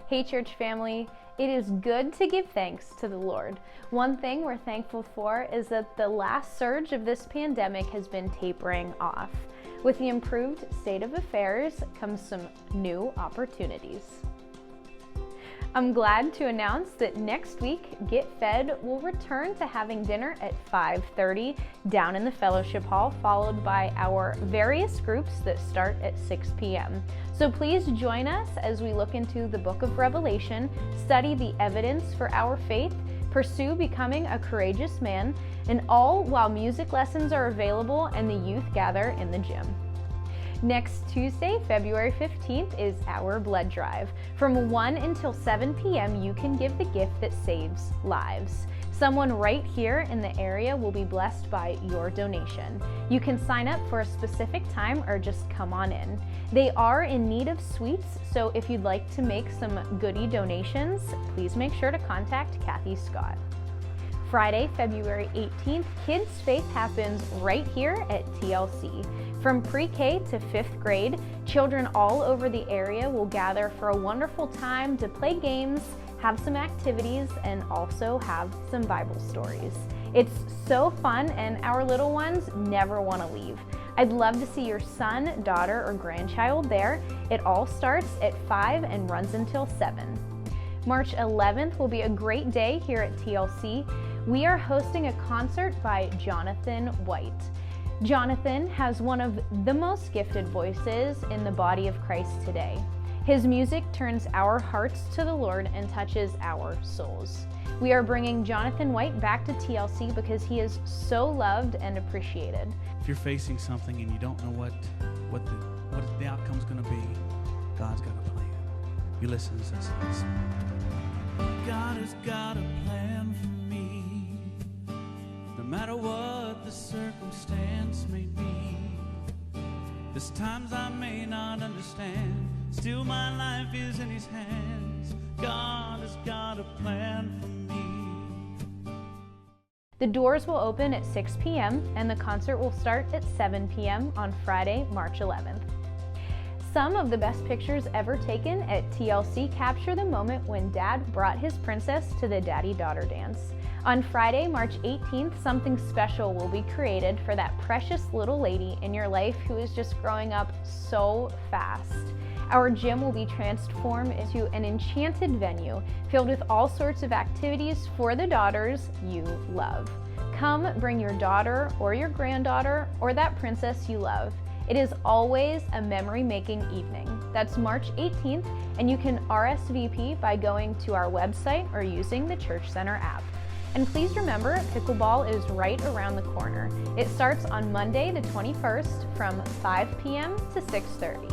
Hey church family, it is good to give thanks to the Lord. One thing we're thankful for is that the last surge of this pandemic has been tapering off. With the improved state of affairs comes some new opportunities. I'm glad to announce that next week, Get Fed will return to having dinner at 5:30 down in the fellowship hall, followed by our various groups that start at 6 p.m. So please join us as we look into the book of Revelation, study the evidence for our faith, pursue becoming a courageous man, and all while music lessons are available and the youth gather in the gym. Next Tuesday, February 15th, is our blood drive. From 1 until 7 p.m., you can give the gift that saves lives. Someone right here in the area will be blessed by your donation. You can sign up for a specific time or just come on in. They are in need of sweets, so if you'd like to make some goodie donations, please make sure to contact Kathy Scott. Friday, February 18th, Kids Faith happens right here at TLC. From pre-K to 5th grade, children all over the area will gather for a wonderful time to play games, have some activities, and also have some Bible stories. It's so fun, and our little ones never want to leave. I'd love to see your son, daughter, or grandchild there. It all starts at 5 and runs until 7. March 11th will be a great day here at TLC. We are hosting a concert by Jonathan White. Jonathan has one of the most gifted voices in the body of Christ today. His music turns our hearts to the Lord and touches our souls. We are bringing Jonathan White back to TLC because he is so loved and appreciated. If you're facing something and you don't know what the outcome's going to be, God's got a plan. You listen and says this. God has got a plan for me, no matter what the circumstance may be. There's times I may not understand, still my life is in His hands. God has got a plan for me. The doors will open at 6 p.m. and the concert will start at 7 p.m. on Friday, March 11th. Some of the best pictures ever taken at TLC capture the moment when Dad brought his princess to the daddy-daughter dance. On Friday, March 18th, something special will be created for that precious little lady in your life who is just growing up so fast. Our gym will be transformed into an enchanted venue filled with all sorts of activities for the daughters you love. Come bring your daughter or your granddaughter or that princess you love. It is always a memory-making evening. That's March 18th, and you can RSVP by going to our website or using the Church Center app. And please remember, pickleball is right around the corner. It starts on Monday the 21st from 5 p.m. to 6:30.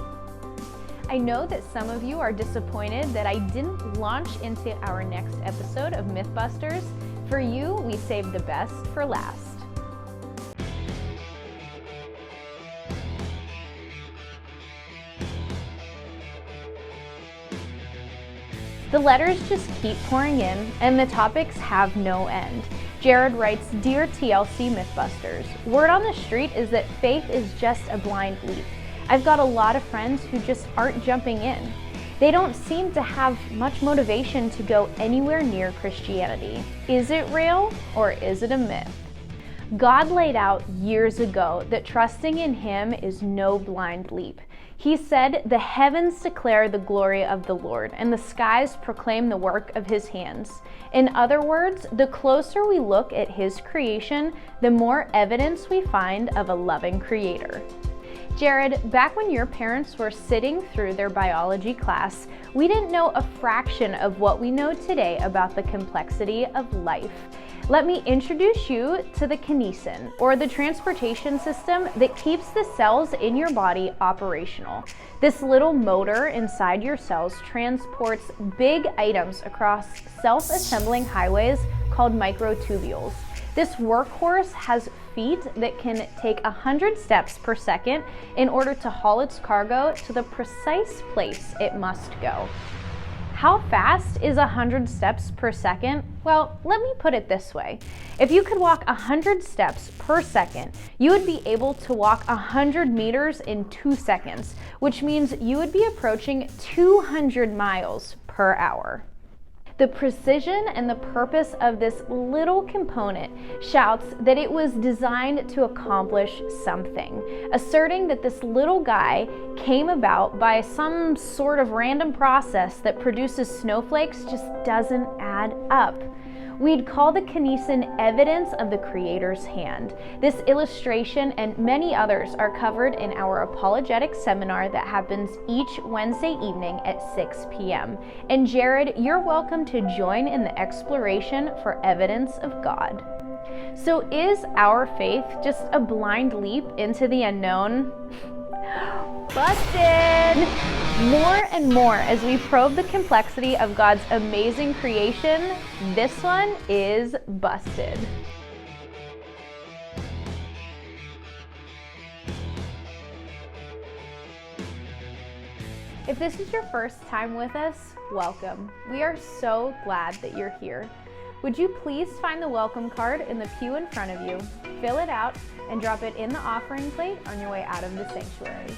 I know that some of you are disappointed that I didn't launch into our next episode of MythBusters. For you, we saved the best for last. The letters just keep pouring in, and the topics have no end. Jared writes, Dear TLC Mythbusters, word on the street is that faith is just a blind leap. I've got a lot of friends who just aren't jumping in. They don't seem to have much motivation to go anywhere near Christianity. Is it real or is it a myth? God laid out years ago that trusting in Him is no blind leap. He said, the heavens declare the glory of the Lord, and the skies proclaim the work of His hands. In other words, the closer we look at His creation, the more evidence we find of a loving Creator. Jared, back when your parents were sitting through their biology class, we didn't know a fraction of what we know today about the complexity of life. Let me introduce you to the kinesin, or the transportation system that keeps the cells in your body operational. This little motor inside your cells transports big items across self-assembling highways called microtubules. This workhorse has feet that can take 100 steps per second in order to haul its cargo to the precise place it must go. How fast is 100 steps per second? Well, let me put it this way. If you could walk 100 steps per second, you would be able to walk 100 meters in 2 seconds, which means you would be approaching 200 miles per hour. The precision and the purpose of this little component shouts that it was designed to accomplish something, asserting that this little guy came about by some sort of random process that produces snowflakes just doesn't add up. We'd call the kinesin evidence of the Creator's hand. This illustration and many others are covered in our apologetic seminar that happens each Wednesday evening at 6 p.m. And Jared, you're welcome to join in the exploration for evidence of God. So is our faith just a blind leap into the unknown? Busted! More and more as we probe the complexity of God's amazing creation, this one is busted. If this is your first time with us, welcome. We are so glad that you're here. Would you please find the welcome card in the pew in front of you, fill it out, and drop it in the offering plate on your way out of the sanctuary.